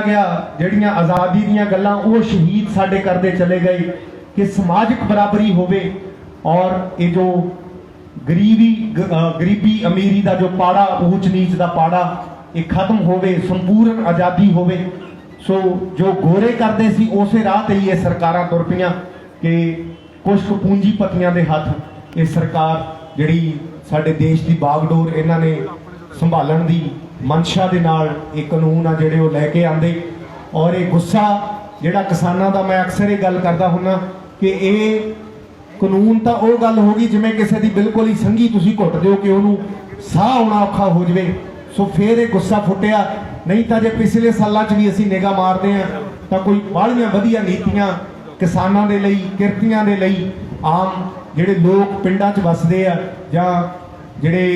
गया ਜਿਹੜੀਆਂ आज़ादी ਦੀਆਂ ਗੱਲਾਂ ਉਹ शहीद साडे करते चले गए कि समाजिक बराबरी होवे और ये जो गरीबी अमीरी का जो पाड़ा ऊच नीच का पाड़ा ये खत्म होवे, संपूर्ण आज़ादी होवे। सो जो गोरे करते सी उसे राह ते ही ये सरकारां तुर पईयां कि कुछ पूंजीपतियों के हथ ये सरकार जिहड़ी साडे देश की बागडोर इन्हां ने संभालण दी मनशा दे नाल ये कानून आ जिहड़े वो लैके आंदे। और ये गुस्सा जिहड़ा किसानां दा, मैं अक्सर ये गल करदा हुन्ना कि ये कानून तो वो गल होगी जिवें किसी की बिल्कुल ही संघी तुसीं घुट दिओ कि उहनूं साह आउणा औखा हो जाए। सो फिर ये गुस्सा फुटिया, नहीं तो जे पिछले सालों च भी असीं निगाह मारते हैं तो कोई बाहलियां वधिया नीतियां किसानां दे लई, किरतियां दे लई, आम जिहड़े लोग पिंडां च वसदे आ जां जिहड़े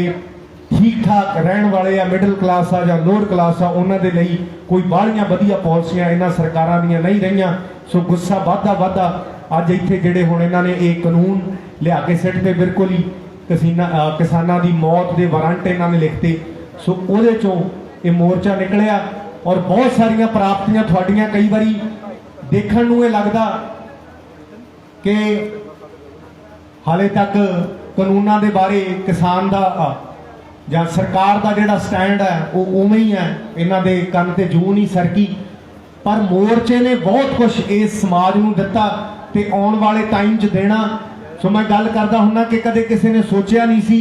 ठीक ठाक रहन वाले आ, मिडल क्लास आ जां लोअर क्लास आ, उन्हां दे लई कोई बाहलियां वधिया पॉलिसियां इन्हां सरकारां दीयां नहीं रहीआं। सो गुस्सा वधदा अज इत्थे जिहड़े हुण इन्हां ने एक कानून लिया के सिੱਟਦੇ बिल्कुल ही किसानां दी मौत दे वारंट इन्हां ने लिखते। सो उहदे चों ये मोर्चा निकलिया और बहुत सारियां प्राप्तियां तुहाडीਆਂ कई वारी देखण नूं ये लगदा कि हाले तक कानूनां दे बारे किसान दा ਜਾਂ सरकार का जिहड़ा स्टैंड है वो उवें ही है, इन्हां दे कंन ते जूं नहीं सरकी। पर मोर्चे ने बहुत कुछ इस समाज नूं दिता ते आउण वाले टाइम च देना। सो मैं गल करदा हुन्ना कि कदे किसी ने सोचिया नहीं सी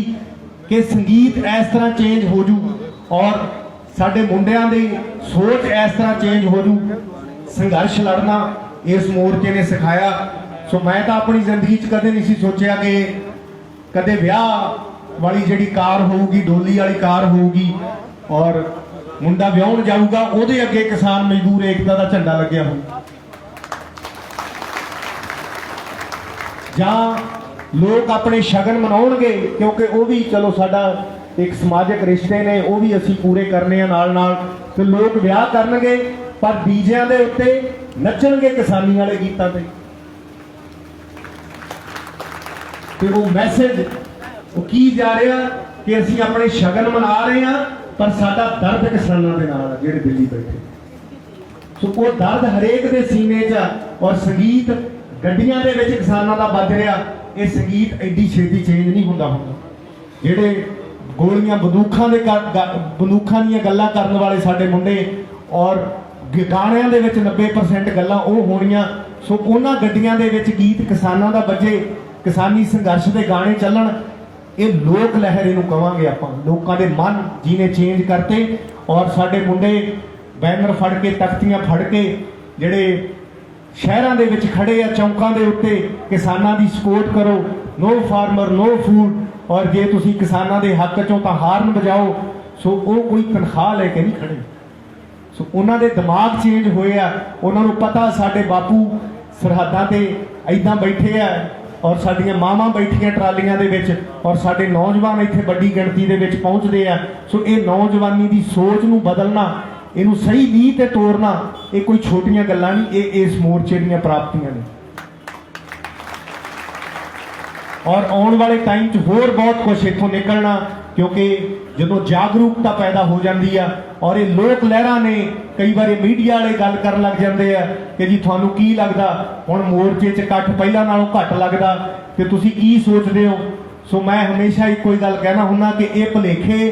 कि संगीत इस तरह चेंज हो जू और साडे मुंडियां दी सोच इस तरह चेंज हो जू। संघर्ष लड़ना इस मोर्चे ने सिखाया। सो मैं तो अपनी जिंदगी च कदे नहीं सी सोचिया कि कदे विआह वाली जिहड़ी कार होगी, डोली वाली कार होगी और मुंडा विआहण जाऊगा, उहदे अगे किसान मजदूर एकता का झंडा लग्या हो, जां लोग अपने शगन मनाउणगे क्योंकि वो भी चलो साडा एक समाजिक रिश्ते ने, वो भी असीं पूरे करने नाल नाल, ते लोग विआह करनगे पर डीजिਆਂ ਦੇ ਉੱਤੇ नचणगे किसानी वाले गीतां ते वो मैसेज वो की जा रहा कि असीं अपने शगन मना रहे हैं पर साडा दर्द किसानां दे नाल जिहड़े दिल्ली बैठे। सो वो दर्द हरेक दे सीने च और संगीत गड्डियां दे विच किसानां दा बज रहा। ये संगीत एडी छेती चेंज नहीं हुंदा जिहड़े गोलियां बंदूखां दीयां गल्लां करन वाले साडे मुंडे और गाणियां दे विच 90% गल्लां ओह होणीਆਂ। सो उन्हां गड्डियां दे विच गीत किसानां दा बजे, किसानी संघर्ष दे गाने चलन। ये लोक लहर इहनूं कहांगे आपां। लोकां दे मन जिहने चेंज करते और साडे मुंडे बैनर फड़ के, तख्तियां फड़ के जिहड़े शहरां दे विच खड़े आ चौंकां दे उत्ते किसानां दी सपोर्ट करो, नो फार्मर नो फूड, और जे तुसीं किसानां दे हक चों तां हाਰਨ बजाओ। सो वो कोई तनख्वाह लैके नहीं खड़े। सो उन्हां दे दिमाग चेंज होए आ, उन्हां नूं पता साडे बापू सरहदां ते ऐदां बैठे आ और साडियां मावां बैठियां ट्रालियां दे विच और साडे नौजवान इत्थे वड्डी गिणती दे विच पहुंचदे आ। सो ये नौजवानी दी सोच नूं बदलना, इहनूं सही नीह ते तोरना, ये कोई छोटियां गल्लां नहीं, ये इस मोर्चे दीयां प्राप्तियां ने। और आने वाले टाइम च होर बहुत कुछ इत्थों निकलना क्योंकि जो जागरूकता पैदा हो जाती है और ये लोक लहरां ने कई बार मीडिया वाले गल कर लग जाते हैं कि जी थानू की लगता हुण मोर्चे च इकट्ठ पहलां नालों घट लगता तो तुसीं की सोचते हो। सो मैं हमेशा एक कोई गल कहना हुन्ना कि ये भुलेखे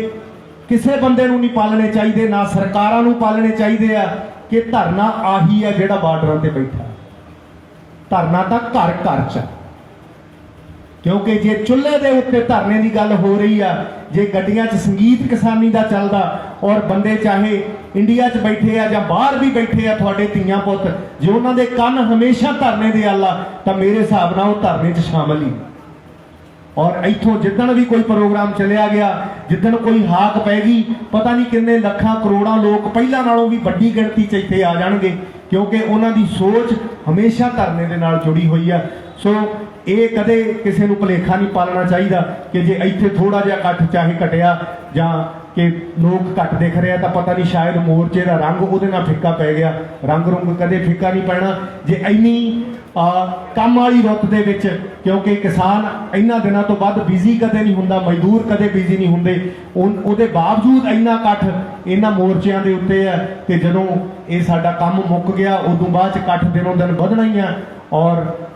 किसी बंदे नूं नहीं पालने चाहिए, ना सरकारां नूं पालने चाहिए आ कि धरना आही है जिहड़ा बार्डरां ते बैठा। धरना तां घर घर च, क्योंकि जे चुल्हे के उत्ते धरने की गल हो रही है, जे गड्डियां च संगीत किसानी का चलता और बंदे चाहे इंडिया च बैठे आ जां बाहर भी बैठे आ, तुहाडे धीआं पुत्त जे उन्हां दे कंन हमेशा धरने दे आला तां मेरे हिसाब नाल वो धरने च शामिल ही। और इत्थों जिद्दण भी कोई प्रोग्राम चलिया गया, जिद्दण कोई हाक पैगी, पता नहीं किन्ने लखां करोड़ां लोग पहलां नालों भी वड्डी गिणती च इत्थे आ जाणगे क्योंकि उन्हां दी सोच हमेशा धरने दे नाल जुड़ी हुई है। सो ये कदे किसी को भुलेखा नहीं पालना चाहिए कि जे इत्थे थोड़ा जिहा इकट्ठ चाहे घटिया जां कि लोग घट दिख रहे हैं, तो पता नहीं शायद मोर्चे का रंग वो फिक्का पै गया। रंग रुंग कदे फिक्का नहीं पैना जे इन्नी काम वाली रुत दे विच, क्योंकि किसान इन्हां दिनों तो बाद बिजी कदे नहीं हुंदा, मजदूर कदे बिजी नहीं हुंदे, उहदे बावजूद इन्ना इकट्ठ इन्हां मोर्चों के उत्ते है कि जदों ये साडा काम मुक गया उदों बाद च इकट्ठ दिनों दिन वधना ही है। और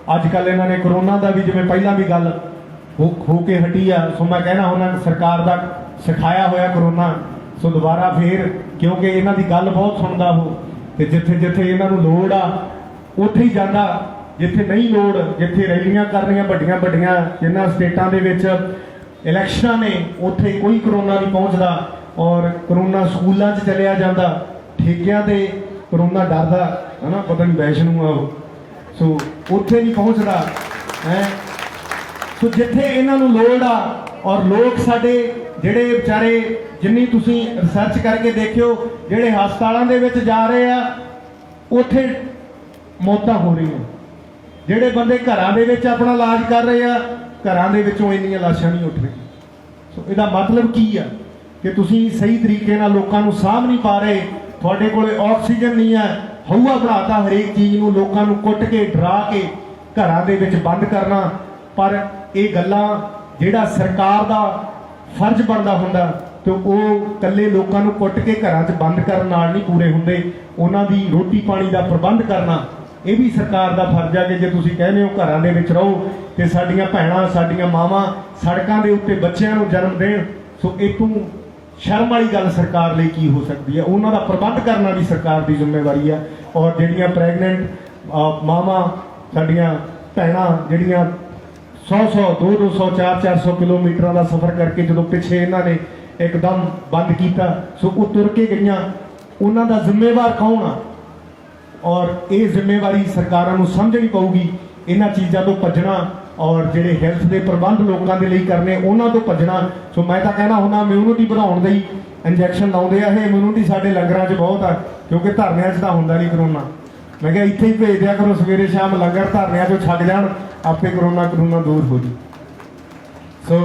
अजकल इन्हां ने करोना का भी जिवें पहलां भी गल हो के हटी आ, सो मैं कहना हुंदा सरकार का सिखाया होया करोना, सो दोबारा फिर क्योंकि इन्हां दी गल बहुत सुनदा हो, ते जिथे जिथे इन्हां नूं लोड़ आ उत्थे ही जांदा, जिथे नहीं लोड़, जिथे रैलियां कर रही वड्डियां वड्डियां जिन्हां स्टेटां दे विच इलैक्शनां ने उत्थे कोई करोना नहीं पहुंचदा, और करोना स्कूलों च चलिया जाता, ठेकियां ते करोना डरदा है ना, पता नहीं वैष्णो आ वो, सो उत्थे नहीं पहुंचदा है। सो जिथे इन्हां नूं लोड़ आ, और लोग साडे जिहड़े बेचारे जिन्नी तुसीं रिसर्च करके देखियो जिहड़े हस्पतालों दे विच जा रहे आ उत्थे मौतां हो रही हैं, जिहड़े बंदे घरां दे विच अपना इलाज कर रहे आ घरां दे विचों इन्नियां लाशां नहीं उठ रही। सो इहदा मतलब की आ कि तुसीं सही तरीके नाल लोकां नूं साਂਭ नहीं पा रहे, तुहाडे कोले ऑक्सीजन नहीं है, हवा बनाता हरेक चीज़ नूं, लोकां नूं कुੱਟ के डरा के घरां दे विच बंद करना। पर ये गल्लां जिहड़ा सरकार दा फर्ज बनदा हुंदा ते ਉਹ ਕੱਲੇ ਲੋਕਾਂ ਨੂੰ ਕੁੱਟ ਕੇ ਘਰਾਂ 'ਚ ਬੰਦ ਕਰਨ ਨਾਲ ਨਹੀਂ ਪੂਰੇ ਹੁੰਦੇ, ਉਹਨਾਂ ਦੀ ਰੋਟੀ ਪਾਣੀ ਦਾ ਪ੍ਰਬੰਧ ਕਰਨਾ ਇਹ ਵੀ ਸਰਕਾਰ ਦਾ ਫਰਜ਼ ਹੈ। ਕਿ ਜੇ ਤੁਸੀਂ ਕਹਿੰਦੇ ਹੋ ਘਰਾਂ ਦੇ ਵਿੱਚ ਰਹੋ ਤੇ ਸਾਡੀਆਂ ਭੈਣਾਂ ਸਾਡੀਆਂ ਮਾਵਾਂ ਸੜਕਾਂ ਦੇ ਉੱਤੇ ਬੱਚਿਆਂ ਨੂੰ ਜਨਮ ਦੇਣ, ਸੋ ਇਹ ਤੋਂ ਸ਼ਰਮ ਵਾਲੀ ਗੱਲ ਸਰਕਾਰ ਲਈ ਕੀ ਹੋ ਸਕਦੀ ਹੈ। ਉਹਨਾਂ ਦਾ ਪ੍ਰਬੰਧ ਕਰਨਾ ਵੀ ਸਰਕਾਰ ਦੀ ਜ਼ਿੰਮੇਵਾਰੀ ਹੈ। ਔਰ ਜਿਹੜੀਆਂ ਪ੍ਰੈਗਨੈਂਟ ਮਾਵਾਂ ਸਾਡੀਆਂ ਭੈਣਾਂ ਜਿਹੜੀਆਂ 100 200 400 किलोमीटर का सफ़र करके जो पिछे इन्होंने एकदम बंद किया, सो वो तुर के गई, उन्हों जिम्मेवार कौन आ, और ये जिम्मेवारी सरकारों को समझनी पऊगी। इन्होंने चीज़ों तो भजना और जोड़े हैल्थ के प्रबंध लोगों के लिए करने उन्होंने तो भजना। सो मैं तो कहना होना इम्यूनिटी बढ़ाने दी इंजैक्शन लाते हैं, ये इम्यूनिटी साढ़े लंगरों च बहुत है, क्योंकि धरनिया तो होंगे नहीं करोना। मैं क्या इत्थे ही भेज दिया करो सवेरे शाम लंगर धरनिया चो छक जान, आपे करोना दूर हो जी। सो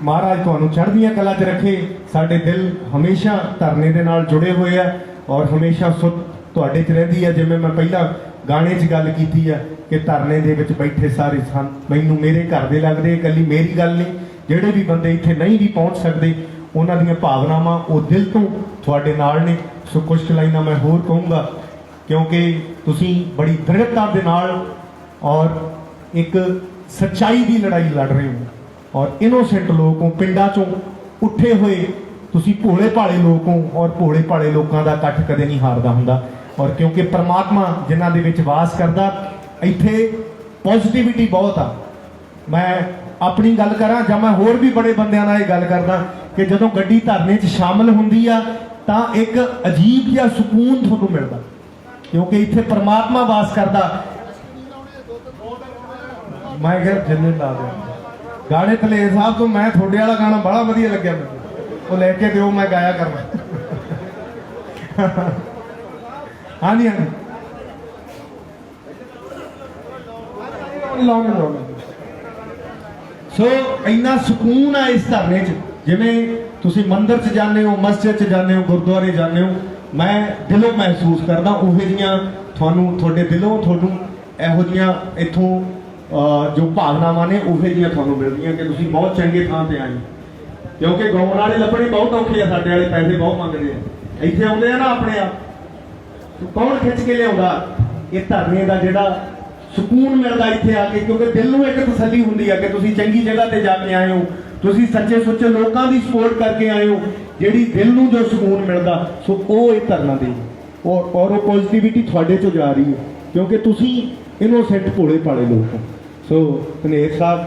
महाराज तुहानूं चढ़दियां कला च रखे, साडे दिल हमेशा धरने दे नाल जुड़े हुए हैं और हमेशा सुध तुहाडे च रहिंदी है। जिवें मैं पहला गाने च गल कीती है कि धरने दे विच बैठे सारे सन मैनूं मेरे घर दे लगदे, इकल्ली मेरी गल नहीं, जिहड़े भी बंदे इत्थे नहीं भी पहुंच सकदे उन्हां दीयां भावनावां वो दिल तो तुहाडे नाल ने। सो कुछ लाइनां मैं होर कहूँगा, क्योंकि तुसीं बड़ी दृढ़ता दे नाल और एक सच्चाई की लड़ाई लड़ रहे हो, और इनोसेंट लोग हो, पिंडां चों उठे हुए तुसीं भोले भाले लोग हो, और भोले भाले लोगों का इकट्ठ कदे नहीं हारदा हुंदा। और क्योंकि परमात्मा जिन्हां दे विच वास करदा, इत्थे पॉजिटिविटी बहुत आ। मैं अपनी गल करां जां मैं होर भी बड़े बंदियां नाल गल करदा कि जदों गड्डी धरने च शामिल हुंदी आ तां एक अजीब जिहा सुकून तुहानूं मिलदा, क्योंकि इत्थे परमात्मा वास करदा। मैं क्या जिन्ने ला दिया गाने तलेर साहब तो मैं थोड़े वाला गाना बड़ा वधिया लग्या, वो लेके दो मैं गाया करना। हाँ जी हाँ सो इन्ना सुकून है इस धरने च। जिवें तुसीं मंदिर च जाने हो, मस्जिद च जाने हो, गुरुद्वारे जाने हो, मैं दिलों महसूस करदा उहो जिहियां तुहानूं तुहाडे दिलों तुहानूं इहो जिहियां इत्थों जो भावनावां ने उहे जिहियां तुहानूं मिलदियां कि तुसीं बहुत चंगे थां ते आए। क्योंकि गाउण वाले लभणे बहुत औखे आ, साडे वाले पैसे बहुत मंगदे आ, इत्थे आउंदे आ ना अपने आप, कौन खिच के लियाउंदा ये धरने दा जिहड़ा सुकून मिलदा इत्थे आके, क्योंकि दिल नूं एक तसल्ली हुंदी है कि तुसीं चंगी जगह ते जाके आए हो, तुसीं सच्चे सुच्चे लोकां दी सपोर्ट करके आए हो, जिहड़ी दिल नूं जो सुकून मिलदा, सो ओह इह धरना दे और वो पॉजिटिविटी तुहाडे चों जा रही है, क्योंकि तुसीं इनोसेंट भोले भाले लोग हो। सो धनेर साहब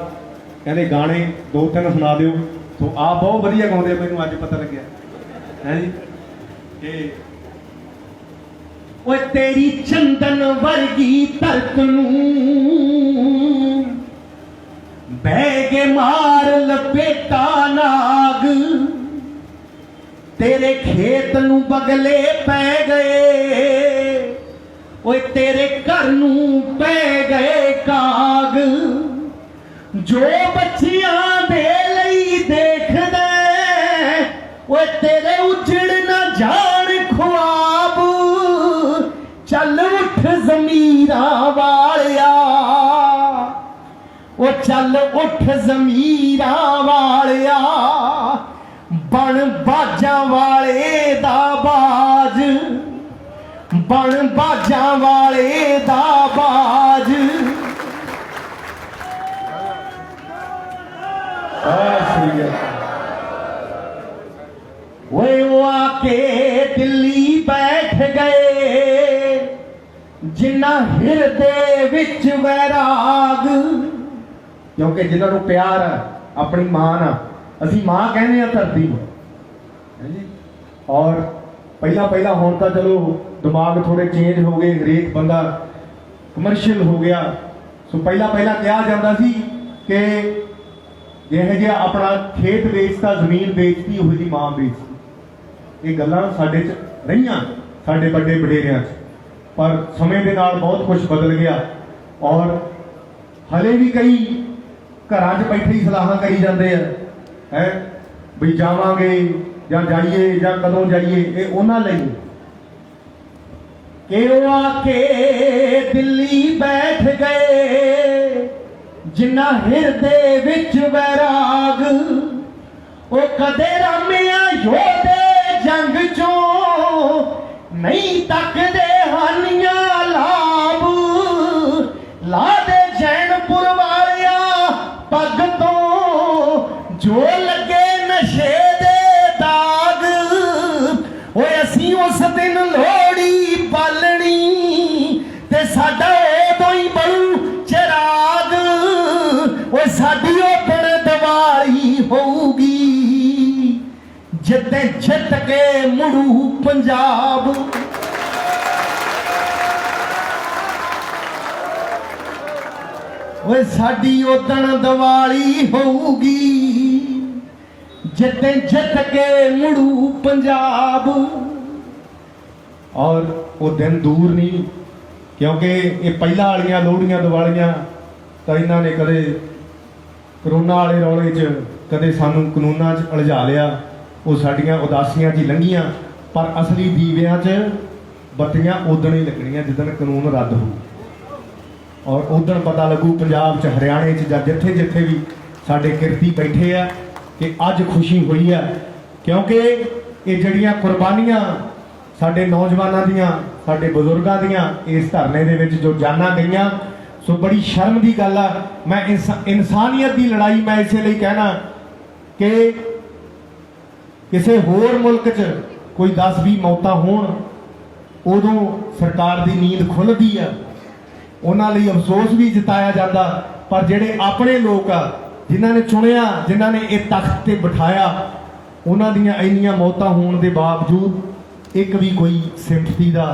कहते गाने 2-3 सुना दिओ, तो आप बहुत वधिया गाउंदे, मैनूं अज पता लग्या है जी कि ओए तेरी चंदन वर्गी धरत नूं बैगे मार लपेटा नाग, तेरे खेत नूं बगले पै गए, ओए तेरे घर नूं पै गए काग, जो बच्चियां दे लई देखदे ओए तेरे उजड़ ना जान ख्वाब, चल उठ ज़मीरा वालिया, ओ चल उठ ज़मीरा वालिया, बन बाजा वाले दा बाज, बन बाजा वाले दा बाज। वो आके दिल्ली बैठ गए, जिन्ना हिरदे विच वैराग, क्योंकि जिन्होंने प्यार अपनी मां ना, असी मां कहने हैं धरती में, और पहला पहला हुण तां चलो दिमाग थोड़े चेंज हो गए, हरेक बंदा कमर्शियल हो गया। सो पहला पहला कहा जाता सी कि जिह जिहा अपना खेत बेचता, जमीन बेचती, उह जी मां बेचती। ये गल्लां साडे च रहीआं, साडे बड़े वडेरिਆਂ च, पर समय के नाल बहुत कुछ बदल गया। और हले भी कई घरां च बैठे ही सलाहां करी जाते हैं भी जावांगे ਜਾਂ जाइए ਜਾਂ कदों जाइए। ये उन्हां लई कि वो आके दिल्ली बैठ गए, जिन्ना हिरदे विच वैराग, वो कदे रामिया योधे जंग चों नहीं तकदे हानियां लाभ, ला दे जैनपुर वालिया पग तो जो लगे नशे दे दाग। ओए असी उस दिन लोहड़ी बालनी ते साडा उदों ही बनू चिराग। ओए साडी उदण दिवाली होऊगी जिद्दे जित के मुड़ू पंजाब। ओए साडी उदण दिवाली होऊगी जिद्दे जित के मुड़ू पंजाब। और वो दिन दूर नहीं, क्योंकि ये पहला वालियां लोहड़ियां दिवालियां तो इन्होंने कदे करोना वाले रौले च, कदे सानू कानूनां च उलझा लिया, वो साडियां उदासियां च लंघियां। पर असली दीवियां च बत्तियां उदण ही लगनियां जिदन कानून रद्द हो, और उदण पता लगू पंजाब च, हरियाणे च, जां जिथे जिथे भी साडे किरती बैठे आ कि अज खुशी हुई है। क्योंकि ये जड़ियां कुर्बानियां साडे नौजवानों दियां, साडे बजुर्गों दियां इस धरने दे विच जो जाना गईयां, सो बड़ी शर्म की गल आ। मैं इंसानियत की लड़ाई मैं इसे लिए कहना कि किसी होर मुल्क च कोई 10-20 मौतां होण, उदों सरकार की नींद खुलदी आ, उन्हां लई अफसोस भी जताया जाता। पर जिहड़े अपने लोग आ, जिन्होंने चुनिया, जिन्होंने ये तख्त ते बिठाया, उन्हां दियां इन्नियां मौतां होण दे बावजूद एक भी कोई सिंपथी का,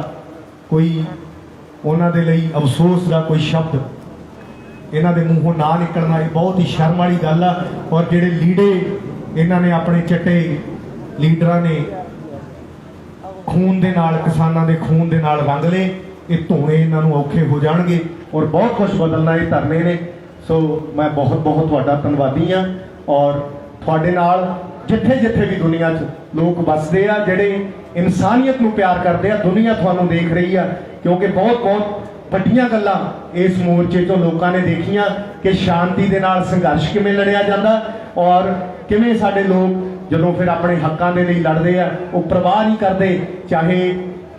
कोई उन्हां दे लई अफसोस का कोई शब्द इन्हां दे मूंहों ना निकलना, ये बहुत ही शर्म वाली गल आ। और जिहड़े लीडे इन्हां ने अपने चिट्टे लीडरां ने खून दे नाल, किसानां दे खून दे नाल रंग ले, ये धोने इन्हां नूं औखे हो जाणगे और बहुत कुछ बदलना ये धरने ने। सो मैं बहुत बहुत तुहाडा धन्नवादी हाँ। और तुहाडे नाल जिथे जिथे भी दुनिया च लोग बसते आ, जिहड़े इंसानियत नूं प्यार करते हैं, दुनिया तुहानूं देख रही है। क्योंकि बहुत बहुत वड्डियां गल्लां इस मोर्चे तो लोगों ने देखियां कि शांति दे नाल संघर्ष किवें लड़िया जाता, और किवें साडे लोग जदों फिर अपने हकों के लिए लड़ते हैं, वो परवाह नहीं करते, चाहे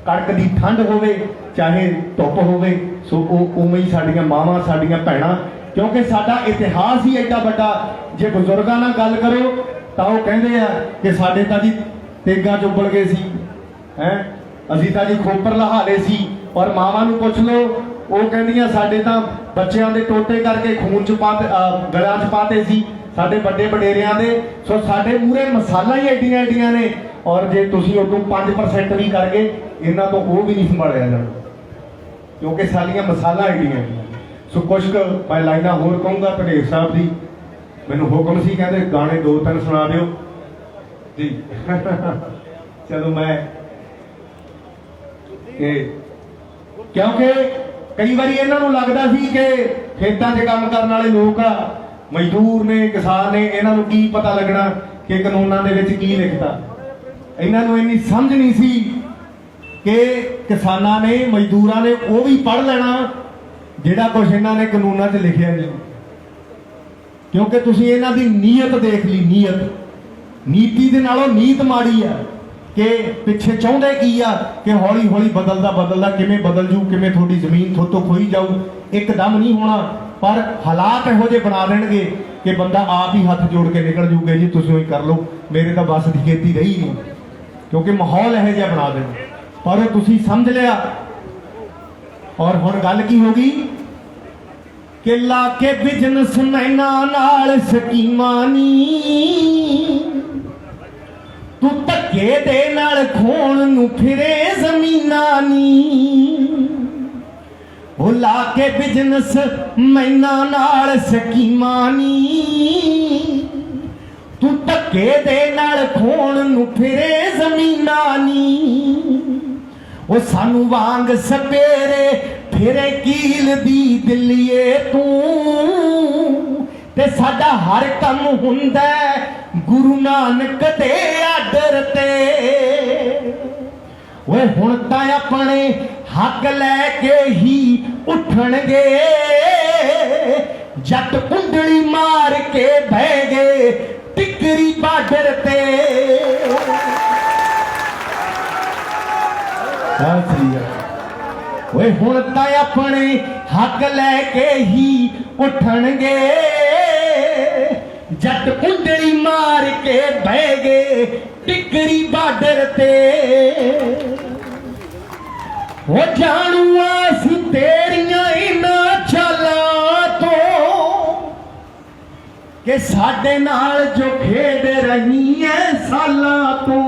कड़क की ठंड होवे, चाहे धुप होवे। सो उवें ही साडियां मावां, साडियां भैणां, क्योंकि साडा इतिहास ही एडा वड्डा। जे बजुर्गों नाल गल करो तो वो कहते हैं कि साडे तां जी तेगा चुबड़ गए सी, हैं असीं तां जी खोपर लहा लए सी। और मावां नूं पुछ लो, वो कहंदियां साडे तां बच्चियां दे टोटे करके खून च पाते, गलां च पाते सी साडे वड्डे वडेरियां दे। सो साडे मूहरे मसाला ही एडियां एडियां ने, और जे तुसीं उदों 5% भी कर गए, इन्हां तों वो भी नहीं संभालिया जाना, क्योंकि साडियां मसाला एडियां। सो कुछ मैं लाइना होर कहूँगा। धनेर साहब जी मैनूं हुक्म सी, कहते गाने 2-3 सुना दिओ जी। चलो मैं क्योंकि कई बार इन्हों लगता सी कि खेतों से काम करने वाले लोग आ, मजदूर ने, किसान ने, इन्हों की पता लगना कि कानूनों के विच की लिखता। इन्हां नूं इन्नी समझ नहीं सी कि किसानां ने मजदूरां ने वो भी पढ़ लेना जिहड़ा कुछ इन्हां ने कानूनां 'च लिखिया नहीं, क्योंकि तुसीं इन्हां दी नीयत देख ली। नीति दे नालों नीत माड़ी आ कि पिछे चाहुंदे की आ कि हौली हौली बदलदा किवें बदल जू, किवें थोड़ी जमीन थोतों खोई जाऊ, एकदम नहीं होना। पर हालात इहो जिहे बना देणगे कि बंदा आप ही हाथ जोड़ के निकल जूगे, जी तुसीं ही कर लो, मेरे तो बस दी खेती रही नहीं, क्योंकि माहौल इहो जिहा बना देना। पर तुसीं समझ लिया। और हुण गल की हो गई कि ला के बिजनेस मैना नाल स्कीमां नी, तू धक्के दे नाल खोण नूं फिरे ज़मीनां नी। ओ ला के बिजनेस मैना नाल स्कीमां नी, तू धक्के दे नाल खोण नूं फिरे ज़मीनां नी। ओ सानू वांग सपेरे फिरे कील दी दिलिए तू, ते साडा हर कम हुंदा गुरु नानक दे आडर ते। ओए हुण तां अपने हक लैके ही उठणगे, जट कुंडली मार के बह गए टिकरी बाडर ते। ओए हुण तां अपने हक लैके ही उठणगे, जट कुंडली मार के बह गए टिकरी बाडर ते। ओ जानू असीं तेरियां इन्हां चालां तो, कि साडे नाल जो खेड रही है सालां तो।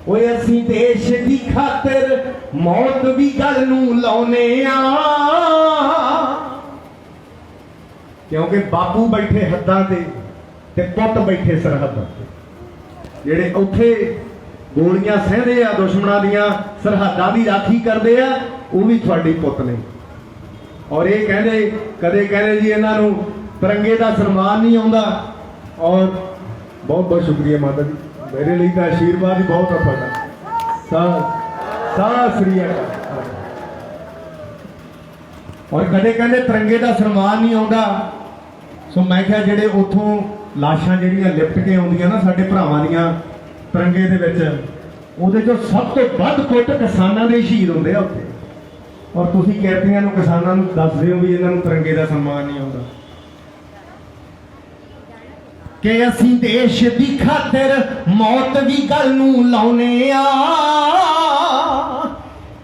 ओए असीं देश दी खातिर मौत भी गल नूं लाउने आ, क्योंकि बापू बैठे हद्दां ते पुੱਤ बैठे सरहदां ते, ਜਿਹੜੇ ਉੱਥੇ ਗੋਲੀਆਂ ਸਹਿੰਦੇ ਆ ਦੁਸ਼ਮਣਾਂ ਦੀਆਂ, ਸਰਹੱਦਾਂ ਦੀ ਰਾਖੀ ਕਰਦੇ ਆ, ਉਹ ਵੀ ਤੁਹਾਡੇ ਪੁੱਤ ਨੇ। ਔਰ ਇਹ ਕਹਿੰਦੇ ਕਦੇ ਕਹਿੰਦੇ ਜੀ ਇਹਨਾਂ ਨੂੰ ਤਿਰੰਗੇ ਦਾ ਸਨਮਾਨ ਨਹੀਂ ਆਉਂਦਾ। ਔਰ ਬਹੁਤ ਬਹੁਤ ਸ਼ੁਕਰੀਆ ਮਾਤਾ ਜੀ, मेरे लिए तो आशीर्वाद ही बहुत है श्री अकाल। और कदे कहते तिरंगे का सन्मान नहीं आता, सो मैं क्या जेडे उतों लाशां जिहड़ियां लिपट के आउंदियां ना साडे भरावां दियां तिरंगे दे विच, उहदे चों सब तो वध कुट किसानां दे शहीद हुंदे आ उत्थे। और तुसीं कैदियां नूं किसानां नूं दसदे हो भी इन्हां नूं तिरंगे का सन्मान नहीं आता। कि असीं देश दी खातिर मौत भी गल नूं लाउने आ,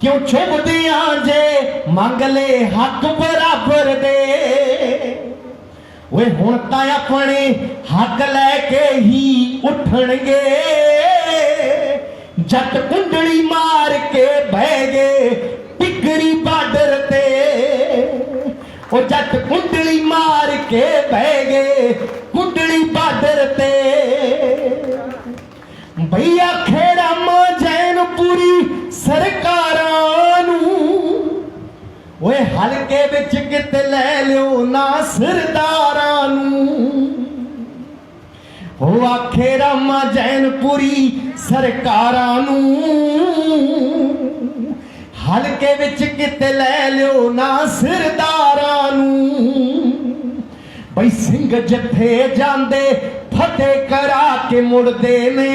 क्यों चुभदे आ जे मंग ले हक बराबर दे। ओए हुण तां अपने हक लैके ही उठणगे, जट कुंडली मार के बह गए टिकरी बाडर ते। ओ जट कुंडली मार के बह गए कुंडली बाडर ते। भैया खेड़ा मां जैनपुरी सरकारां नूं, ओए हलके विच किते लै लियो ना सरदारां नूं। हो आखे रामा जैनपुरी सरकारां नूं, हलके विच किते लै लियो ना सरदारां नूं। बई सिंह जथे जांदे फतेह करा के मुड़दे ने,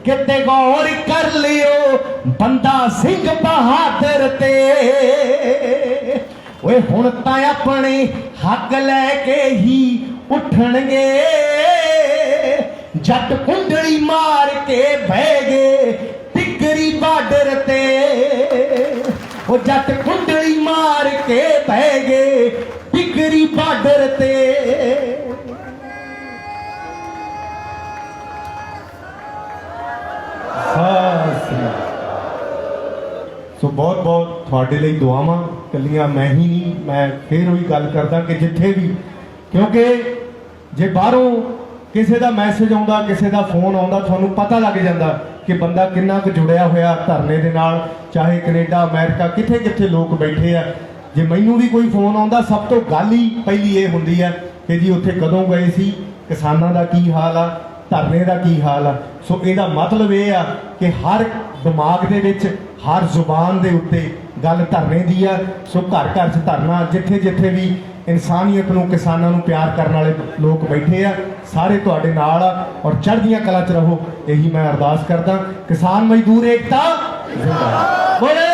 किते गौर कर लियो बंदा सिंह बहादुर ते। ओए हुण तां अपने हक लैके ही उठणगे, जट कुंडली मार के बह गए टिकरी बाडर ते। ओ जट कुंडली मार के बह गए टिकरी बाडर ते। सो बहुत बहुत थोड़े लिए दुआवां कलियां मैं ही नहीं, मैं फिर वही गल करदा कि जिथे भी, क्योंकि जे बाहरों किसी का मैसेज आता, किसी का फोन आता, थानू पता लग जाता कि बंदा किन्ना क जुड़िया होया धरने दे नाल, चाहे कनेडा अमेरिका किथे किथे लोग बैठे आ। जे मैनू भी कोई फोन आता, सब तो गल ही पहली ये हुंदी है कि जी उत्थे कदों गए सी, किसानां दा की हाल आ, ਧਰਨੇ ਦਾ ਕੀ ਹਾਲ ਆ। ਸੋ ਇਹਦਾ ਮਤਲਬ ਇਹ ਆ ਕਿ ਹਰ ਦਿਮਾਗ ਦੇ ਵਿੱਚ, ਹਰ ਜ਼ੁਬਾਨ ਦੇ ਉੱਤੇ ਗੱਲ ਧਰਨੇ ਦੀ ਆ। ਸੋ ਘਰ ਘਰ 'ਚ ਧਰਨਾ, ਜਿੱਥੇ ਜਿੱਥੇ ਵੀ ਇਨਸਾਨੀਅਤ ਨੂੰ, ਕਿਸਾਨਾਂ ਨੂੰ ਪਿਆਰ ਕਰਨ ਵਾਲੇ ਲੋਕ ਬੈਠੇ ਆ, ਸਾਰੇ ਤੁਹਾਡੇ ਨਾਲ ਆ ਔਰ ਚੜ੍ਹਦੀਆਂ ਕਲਾ 'ਚ ਰਹੋ, ਇਹੀ ਮੈਂ ਅਰਦਾਸ ਕਰਦਾ। ਕਿਸਾਨ ਮਜ਼ਦੂਰ ਏਕਤਾ ਜ਼ਿੰਦਾਬਾਦ। ਬੋਲੇ